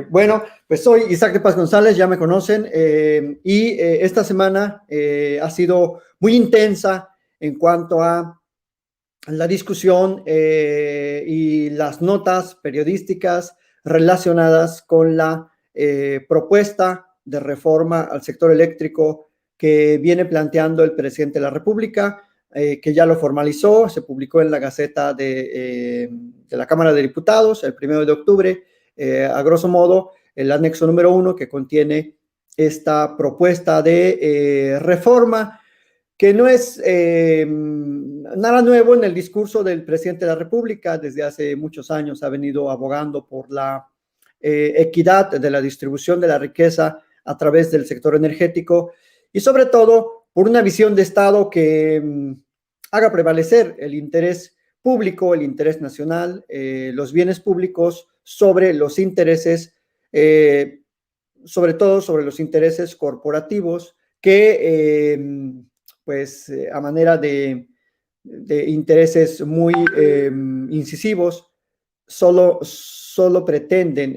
Bueno, pues soy Isaac de Paz González, ya me conocen, esta semana ha sido muy intensa en cuanto a la discusión y las notas periodísticas relacionadas con la propuesta de reforma al sector eléctrico que viene planteando el presidente de la República, que ya lo formalizó, se publicó en la Gaceta de la Cámara de Diputados el 1 de octubre, a grosso modo, el anexo número 1 que contiene esta propuesta de reforma, que no es nada nuevo en el discurso del presidente de la República. Desde hace muchos años ha venido abogando por la equidad de la distribución de la riqueza a través del sector energético y sobre todo por una visión de Estado que haga prevalecer el interés público, el interés nacional, los bienes públicos sobre los intereses, sobre todo sobre los intereses corporativos que a manera de intereses muy incisivos, solo pretenden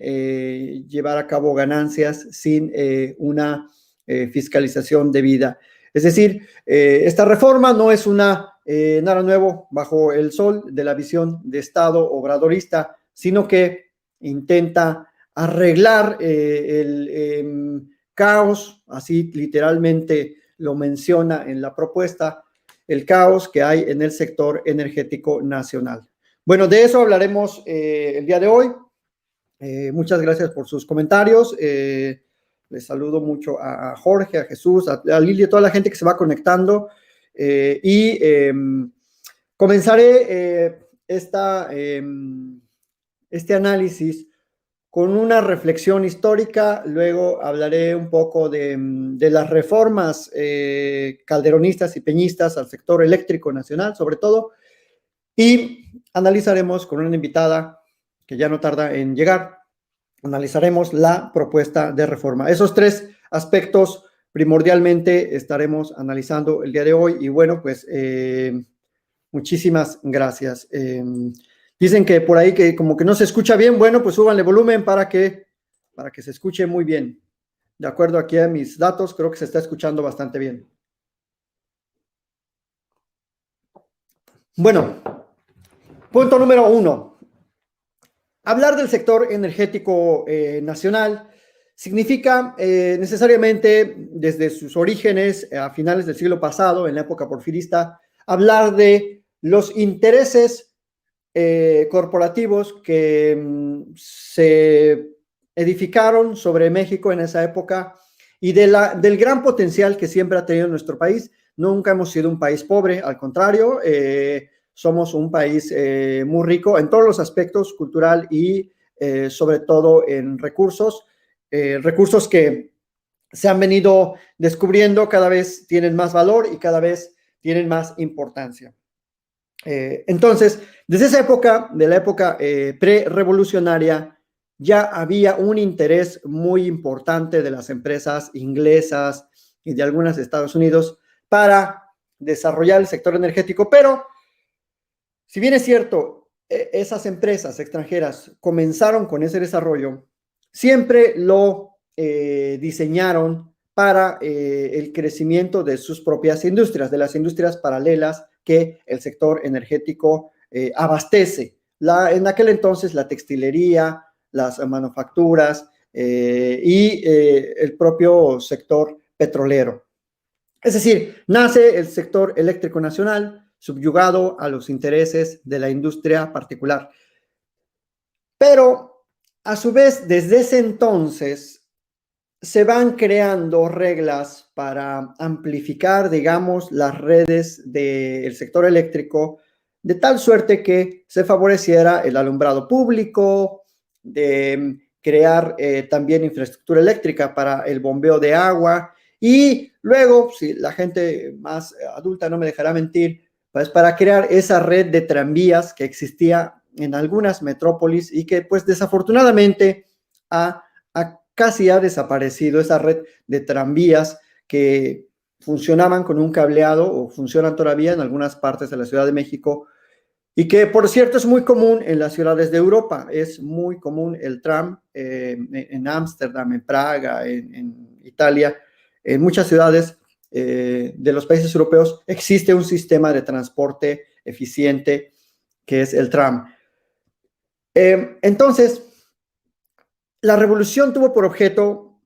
llevar a cabo ganancias sin una fiscalización debida. Es decir, esta reforma no es nada nuevo bajo el sol de la visión de Estado obradorista, sino que intenta arreglar el caos, así literalmente lo menciona en la propuesta, el caos que hay en el sector energético nacional. Bueno, de eso hablaremos el día de hoy. Muchas gracias por sus comentarios. Les saludo mucho a Jorge, a Jesús, a Lili, a toda la gente que se va conectando. Comenzaré este análisis con una reflexión histórica. Luego hablaré un poco de las reformas calderonistas y peñistas al sector eléctrico nacional, sobre todo, y analizaremos con una invitada que ya no tarda en llegar, analizaremos la propuesta de reforma. Esos tres aspectos primordialmente estaremos analizando el día de hoy y bueno, pues muchísimas gracias. Dicen que por ahí que como que no se escucha bien. Bueno, pues súbanle volumen para que se escuche muy bien. De acuerdo aquí a mis datos, creo que se está escuchando bastante bien. Bueno, punto número 1. Hablar del sector energético nacional significa necesariamente, desde sus orígenes a finales del siglo pasado, en la época porfirista, hablar de los intereses corporativos que se edificaron sobre México en esa época y del gran potencial que siempre ha tenido nuestro país. Nunca hemos sido un país pobre, al contrario, somos un país muy rico en todos los aspectos, cultural y sobre todo en recursos que se han venido descubriendo, cada vez tienen más valor y cada vez tienen más importancia. Entonces, desde esa época, de la época pre-revolucionaria, ya había un interés muy importante de las empresas inglesas y de algunas de Estados Unidos para desarrollar el sector energético, pero si bien es cierto, esas empresas extranjeras comenzaron con ese desarrollo, siempre lo diseñaron para el crecimiento de sus propias industrias, de las industrias paralelas que el sector energético abastece. En aquel entonces la textilería, las manufacturas y el propio sector petrolero. Es decir, nace el sector eléctrico nacional subyugado a los intereses de la industria particular. Pero, a su vez, desde ese entonces se van creando reglas para amplificar, digamos, las redes del sector eléctrico, de tal suerte que se favoreciera el alumbrado público, de crear también infraestructura eléctrica para el bombeo de agua y luego, si la gente más adulta no me dejará mentir, pues para crear esa red de tranvías que existía en algunas metrópolis y que pues desafortunadamente casi ha desaparecido esa red de tranvías que funcionaban con un cableado o funcionan todavía en algunas partes de la Ciudad de México y que, por cierto, es muy común en las ciudades de Europa. Es muy común el tram en Ámsterdam, en Praga, en Italia, en muchas ciudades de los países europeos existe un sistema de transporte eficiente que es el tram. Entonces, la revolución tuvo por objeto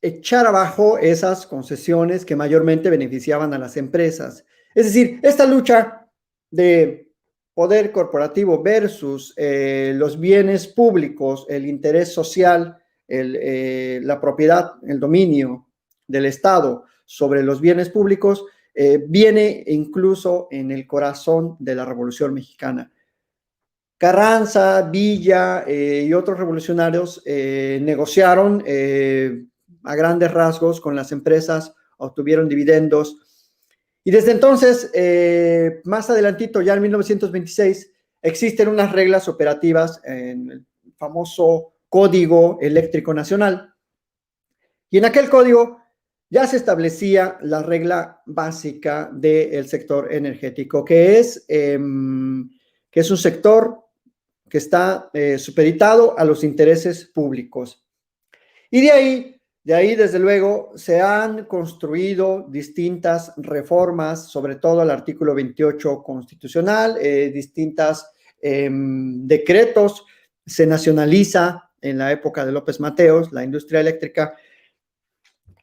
echar abajo esas concesiones que mayormente beneficiaban a las empresas. Es decir, esta lucha de poder corporativo versus los bienes públicos, el interés social, la propiedad, el dominio del Estado sobre los bienes públicos, viene incluso en el corazón de la Revolución Mexicana. Carranza, Villa y otros revolucionarios negociaron a grandes rasgos con las empresas, obtuvieron dividendos. Y desde entonces, más adelantito, ya en 1926, existen unas reglas operativas en el famoso Código Eléctrico Nacional. Y en aquel código ya se establecía la regla básica del sector energético, que es un sector que está supeditado a los intereses públicos. Y de ahí, desde luego, se han construido distintas reformas, sobre todo el artículo 28 constitucional, distintas decretos. Se nacionaliza en la época de López Mateos la industria eléctrica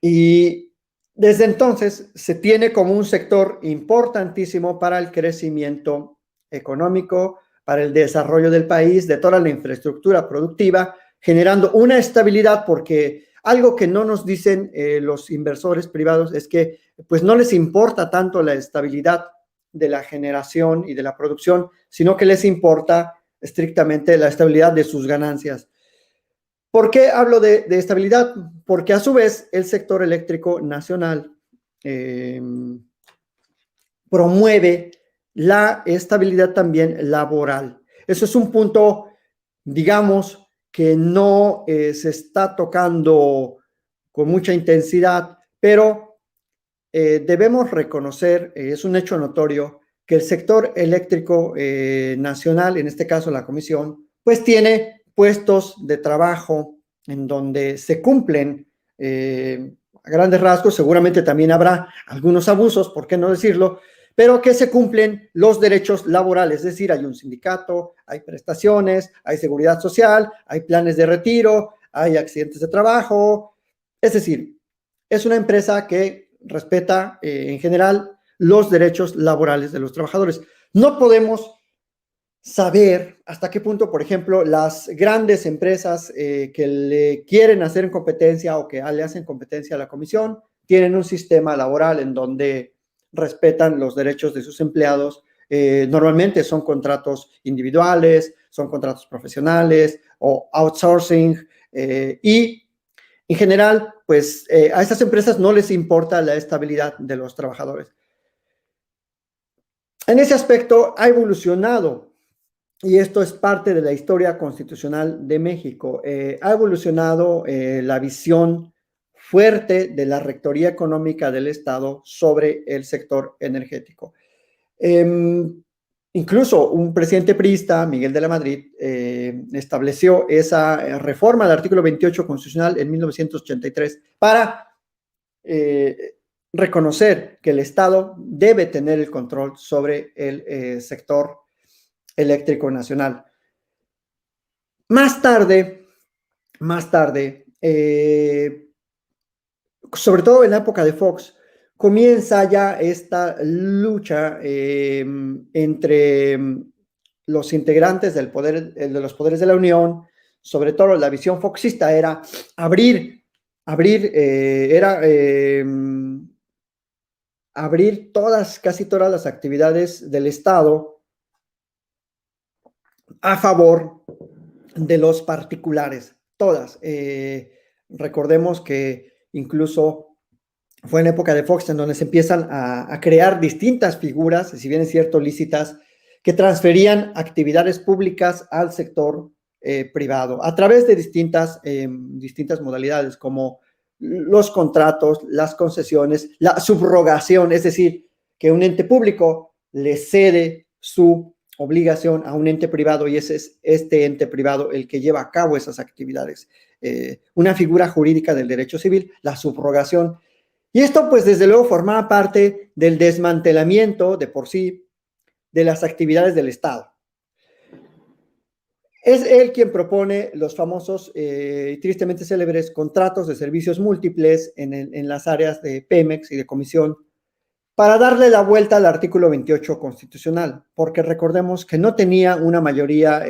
y desde entonces se tiene como un sector importantísimo para el crecimiento económico, para el desarrollo del país, de toda la infraestructura productiva, generando una estabilidad, porque algo que no nos dicen los inversores privados es que pues no les importa tanto la estabilidad de la generación y de la producción, sino que les importa estrictamente la estabilidad de sus ganancias. ¿Por qué hablo de estabilidad? Porque a su vez el sector eléctrico nacional promueve la estabilidad también laboral. Eso es un punto, digamos, que no se está tocando con mucha intensidad, pero debemos reconocer, es un hecho notorio, que el sector eléctrico nacional, en este caso la Comisión, pues tiene puestos de trabajo en donde se cumplen a grandes rasgos, seguramente también habrá algunos abusos, ¿por qué no decirlo?, pero que se cumplen los derechos laborales, es decir, hay un sindicato, hay prestaciones, hay seguridad social, hay planes de retiro, hay accidentes de trabajo, es decir, es una empresa que respeta en general los derechos laborales de los trabajadores. No podemos saber hasta qué punto, por ejemplo, las grandes empresas que le quieren hacer competencia o que le hacen competencia a la Comisión tienen un sistema laboral en donde respetan los derechos de sus empleados. Normalmente son contratos individuales, son contratos profesionales o outsourcing y en general, pues a estas empresas no les importa la estabilidad de los trabajadores. En ese aspecto ha evolucionado, y esto es parte de la historia constitucional de México, ha evolucionado la visión fuerte de la Rectoría Económica del Estado sobre el sector energético. Incluso un presidente priista, Miguel de la Madrid, estableció esa reforma del artículo 28 constitucional en 1983 para reconocer que el Estado debe tener el control sobre el sector eléctrico nacional. Más tarde, sobre todo en la época de Fox, comienza ya esta lucha entre los integrantes del poder, de los poderes de la Unión. Sobre todo la visión foxista era abrir casi todas las actividades del Estado a favor de los particulares, todas. Recordemos que incluso fue en época de Fox en donde se empiezan a crear distintas figuras, si bien es cierto, lícitas, que transferían actividades públicas al sector privado a través de distintas modalidades, como los contratos, las concesiones, la subrogación, es decir, que un ente público le cede su obligación a un ente privado y ese es este ente privado el que lleva a cabo esas actividades. Una figura jurídica del derecho civil, la subrogación. Y esto, pues, desde luego, formaba parte del desmantelamiento de por sí de las actividades del Estado. Es él quien propone los famosos y tristemente célebres contratos de servicios múltiples en las áreas de Pemex y de Comisión para darle la vuelta al artículo 28 constitucional, porque recordemos que no tenía una mayoría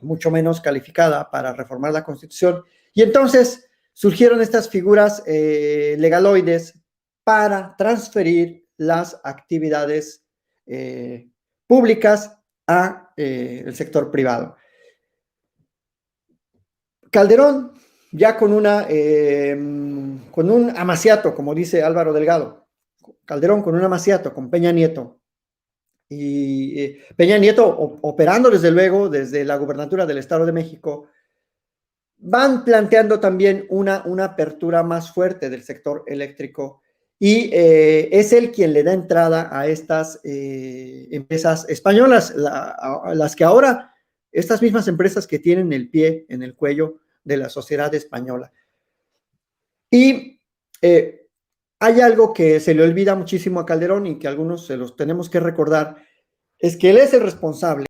mucho menos calificada para reformar la Constitución, y entonces surgieron estas figuras legaloides para transferir las actividades públicas a el sector privado. Calderón, ya con un amaciato, como dice Álvaro Delgado, Calderón con un amaciato, con Peña Nieto, y Peña Nieto operando desde luego desde la gubernatura del Estado de México, van planteando también una apertura más fuerte del sector eléctrico y es él quien le da entrada a estas empresas españolas, las que ahora, estas mismas empresas que tienen el pie en el cuello de la sociedad española. Y hay algo que se le olvida muchísimo a Calderón y que algunos se los tenemos que recordar, es que él es el responsable